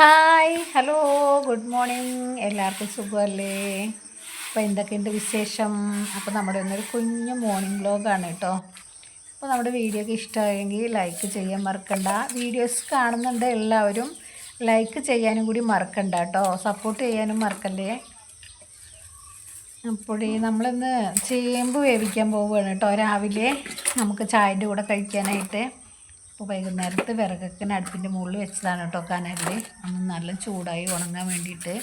Hi hello good morning എല്ലാവർക്കും സുഖമല്ലേ? അപ്പോൾ എന്തൊക്കെയുണ്ട് വിശേഷം? അപ്പോൾ നമ്മുടെ ഒന്നൊരു കുഞ്ഞു മോർണിംഗ് വ്ലോഗാണ് കേട്ടോ. അപ്പോൾ നമ്മുടെ വീഡിയോ ഒക്കെ ഇഷ്ടമായെങ്കിൽ ലൈക്ക് ചെയ്യാൻ മറക്കണ്ട. വീഡിയോസ് കാണുന്നുണ്ട് എല്ലാവരും ലൈക്ക് ചെയ്യാനും കൂടി മറക്കണ്ട കേട്ടോ, സപ്പോർട്ട് ചെയ്യാനും മറക്കല്ലേ. അപ്പോൾ നമ്മളിന്ന് ചേമ്പ് വേവിക്കാൻ പോവുകയാണ് കേട്ടോ. രാവിലെ നമുക്ക് ചായൻ്റെ കൂടെ കഴിക്കാനായിട്ട്. അപ്പോൾ വൈകുന്നേരത്ത് വിറകൊക്കെ അടുപ്പിൻ്റെ മുകളിൽ വെച്ചതാണ് കേട്ടോ കനലിൽ. അന്ന് നല്ല ചൂടായി ഉണങ്ങാൻ വേണ്ടിയിട്ട്.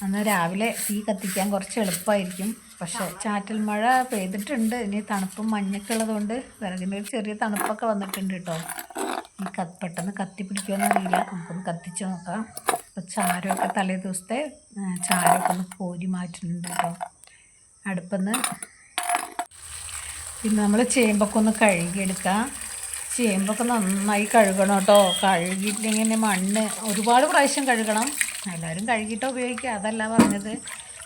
അന്ന് രാവിലെ തീ കത്തിക്കാൻ കുറച്ച് എളുപ്പമായിരിക്കും. പക്ഷേ ചാറ്റൽ മഴ പെയ്തിട്ടുണ്ട്. ഇനി തണുപ്പും മഞ്ഞൊക്കെ ഉള്ളതുകൊണ്ട് വിറകിൻ്റെ ഒരു ചെറിയ തണുപ്പൊക്കെ വന്നിട്ടുണ്ട് കേട്ടോ. ഈ പെട്ടെന്ന് കത്തി പിടിക്കുമെന്നറിയില്ല. നമുക്കൊന്ന് കത്തിച്ച് നോക്കാം. അപ്പോൾ ചാരമൊക്കെ തലേ ദിവസത്തെ ചാരമൊക്കെ ഒന്ന് കോരി മാറ്റുന്നുണ്ട് കേട്ടോ അടുപ്പെന്ന്. പിന്നെ നമ്മൾ ചേമ്പൊക്കെ ഒന്ന് കഴുകിയെടുക്കാം. ചേമ്പൊക്കെ നന്നായി കഴുകണം കേട്ടോ. കഴുകിയിട്ടില്ലെങ്കിൽ മണ്ണ് ഒരുപാട് പ്രാവശ്യം കഴുകണം. എല്ലാവരും കഴുകിയിട്ട് ഉപയോഗിക്കുക, അതല്ല പറഞ്ഞത്.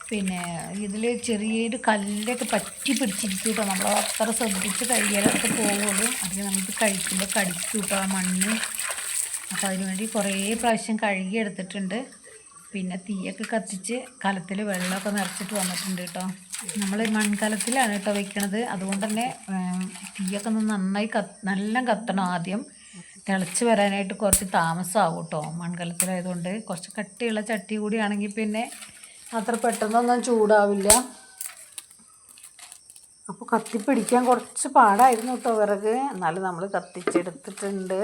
പിന്നെ ഇതിൽ ചെറിയൊരു കല്ലൊക്കെ പറ്റി പിടിച്ചിരിക്കും കേട്ടോ. നമ്മൾ അത്ര ശ്രദ്ധിച്ച് കഴുകിയാലൊക്കെ പോകുള്ളൂ. അതിന് നമുക്ക് കഴിക്കുമ്പോൾ കടിക്കും കേട്ടോ ആ മണ്ണ്. അപ്പോൾ അതിനുവേണ്ടി കുറേ പ്രാവശ്യം കഴുകി എടുത്തിട്ടുണ്ട്. പിന്നെ തീയൊക്കെ കത്തിച്ച് കലത്തിൽ വെള്ളമൊക്കെ നിറച്ചിട്ട് വന്നിട്ടുണ്ട് കേട്ടോ. നമ്മൾ മൺകലത്തിലാണ് കേട്ടോ വെക്കണത്. അതുകൊണ്ട് തന്നെ തീയൊക്കെ ഒന്ന് നന്നായി നല്ല കത്തണം. ആദ്യം തിളച്ച് വരാനായിട്ട് കുറച്ച് താമസമാകും കേട്ടോ. മൺകലത്തിലായതുകൊണ്ട് കുറച്ച് കട്ടിയുള്ള ചട്ടി കൂടിയാണെങ്കിൽ പിന്നെ അത്ര പെട്ടെന്നൊന്നും ചൂടാവില്ല. അപ്പോൾ കത്തിപ്പിടിക്കാൻ കുറച്ച് പാടായിരുന്നു കേട്ടോ വിറക്. എന്നാലും നമ്മൾ കത്തിച്ചെടുത്തിട്ടുണ്ട്.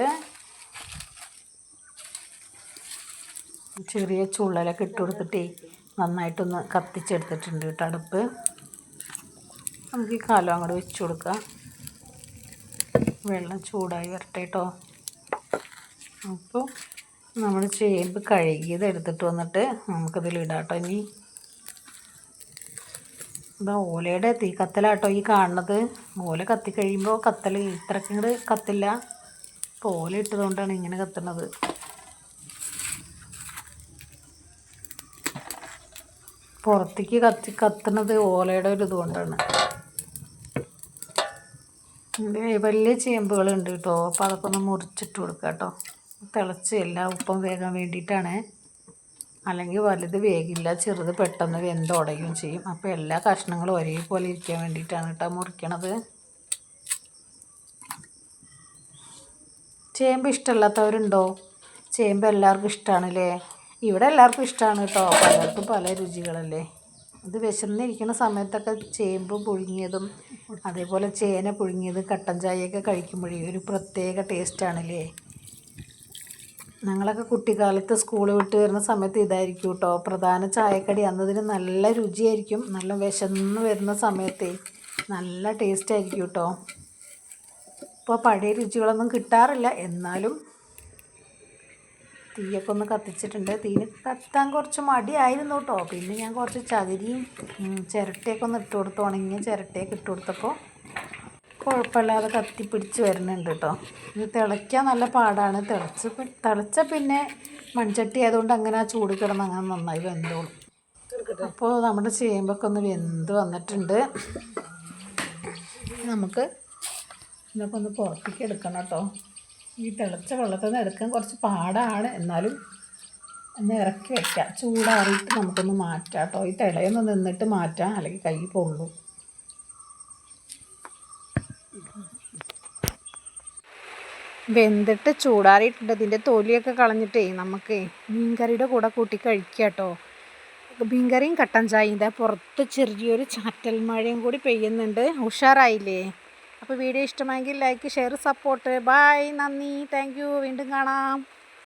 ചെറിയ ചുള്ളലൊക്കെ ഇട്ട് കൊടുത്തിട്ടേ നന്നായിട്ടൊന്ന് കത്തിച്ചെടുത്തിട്ടുണ്ട് കേട്ടോ അടുപ്പ്. നമുക്ക് ഈ കാലം അങ്ങോട്ട് വെച്ച് കൊടുക്കാം. വെള്ളം ചൂടായി വരട്ടെ കേട്ടോ. അപ്പോൾ നമ്മൾ ചേമ്പ് കഴുകിയത് എടുത്തിട്ട് വന്നിട്ട് നമുക്കിതിലിടാം കേട്ടോ. ഇനി ഇതാ ഓലയുടെ തീ കത്തലാട്ടോ ഈ കാണുന്നത്. ഓല കത്തി കഴിയുമ്പോൾ കത്തൽ ഇത്രയ്ക്ക് ഇങ്ങോട്ട് കത്തില്ല. അപ്പോൾ ഓല ഇട്ടതുകൊണ്ടാണ് ഇങ്ങനെ കത്തുന്നത്. പുറത്തേക്ക് കത്തുന്നത് ഓലയുടെ ഒരു ഇതുകൊണ്ടാണ്. വലിയ ചേമ്പുകളുണ്ട് കേട്ടോ. അപ്പോൾ അതൊക്കെ ഒന്ന് മുറിച്ചിട്ട് കൊടുക്കുക കേട്ടോ. തിളച്ച് എല്ലാ ഉപ്പും വേകാൻ വേണ്ടിയിട്ടാണ്. അല്ലെങ്കിൽ വലുത് വേഗില്ല, ചെറുത് പെട്ടെന്ന് വെന്തുടയുകയും ചെയ്യും. അപ്പോൾ എല്ലാ കഷ്ണങ്ങളും ഒരേപോലെ ഇരിക്കാൻ വേണ്ടിയിട്ടാണ് കേട്ടോ മുറിക്കണത്. ചേമ്പ് ഇഷ്ടമല്ലാത്തവരുണ്ടോ? ചേമ്പ് എല്ലാവർക്കും ഇഷ്ടമാണല്ലേ? ഇവിടെ എല്ലാവർക്കും ഇഷ്ടമാണ് കേട്ടോ. പലർക്കും പല രുചികളല്ലേ. ഇത് വിശന്നിരിക്കുന്ന സമയത്തൊക്കെ ചേമ്പ് പുഴുങ്ങിയതും അതേപോലെ ചേന പുഴുങ്ങിയത് കട്ടൻ ചായയൊക്കെ കഴിക്കുമ്പോഴേ ഒരു പ്രത്യേക ടേസ്റ്റാണല്ലേ. ഞങ്ങളൊക്കെ കുട്ടിക്കാലത്ത് സ്കൂൾ വിട്ട് വരുന്ന സമയത്ത് ഇതായിരിക്കും കേട്ടോ പ്രധാന ചായക്കടി. അന്നതിന് നല്ല രുചിയായിരിക്കും. നല്ല വിശന്ന് വരുന്ന സമയത്ത് നല്ല ടേസ്റ്റായിരിക്കും കേട്ടോ. ഇപ്പോൾ പഴയ രുചികളൊന്നും കിട്ടാറില്ല. എന്നാലും തീയൊക്കെ ഒന്ന് കത്തിച്ചിട്ടുണ്ട്. തീന് കത്താൻ കുറച്ച് മടിയായിരുന്നു കേട്ടോ. പിന്നെ ഞാൻ കുറച്ച് ചകിരിയും ചിരട്ടയൊക്കെ ഒന്ന് ഇട്ട് കൊടുത്തു. ഉണങ്ങിയ ചിരട്ടയൊക്കെ ഇട്ട് കൊടുത്തപ്പോൾ കുഴപ്പമില്ലാതെ കത്തിപ്പിടിച്ച് വരുന്നുണ്ട് കേട്ടോ. ഇത് തിളയ്ക്കാൻ നല്ല പാടാണ്. തിളച്ച പിന്നെ മൺചട്ടി ആയതുകൊണ്ട് അങ്ങനെ ആ ചൂട് കിടന്ന് അങ്ങനെ നന്നായി വെന്തോളും. അപ്പോൾ നമ്മുടെ ചേമ്പൊക്കെ ഒന്ന് വെന്ത് വന്നിട്ടുണ്ട്. നമുക്ക് ഇതൊക്കെ ഒന്ന് പുറത്തേക്ക് എടുക്കണം കേട്ടോ. ഈ തിളച്ച വെള്ളത്തിൽ നിന്ന് എടുക്കാൻ കുറച്ച് പാടാണ്. എന്നാലും ഒന്ന് ഇറക്കി വയ്ക്കാം. ചൂടാറിയിട്ട് നമുക്കൊന്ന് മാറ്റാം കേട്ടോ. ഈ തിളയൊന്ന് നിന്നിട്ട് മാറ്റാം, അല്ലെങ്കിൽ കൈ പൊള്ളും. വെന്തിട്ട് ചൂടാറിയിട്ടുണ്ട്. ഇതിൻ്റെ തൊലിയൊക്കെ കളഞ്ഞിട്ടേ നമുക്ക് മീൻകറിയുടെ കൂടെ കൂട്ടി കഴിക്കാം കേട്ടോ. മീൻകറിയും കട്ടൻ ചായയും. ഇതാ പുറത്ത് ചെറിയൊരു ചാറ്റൽ മഴയും കൂടി പെയ്യുന്നുണ്ട്. ഉഷാറായില്ലേ? അപ്പോൾ വീഡിയോ ഇഷ്ടമായെങ്കിൽ ലൈക്ക്, ഷെയർ, സപ്പോർട്ട്. ബൈ, നന്ദി, താങ്ക് യു. വീണ്ടും കാണാം.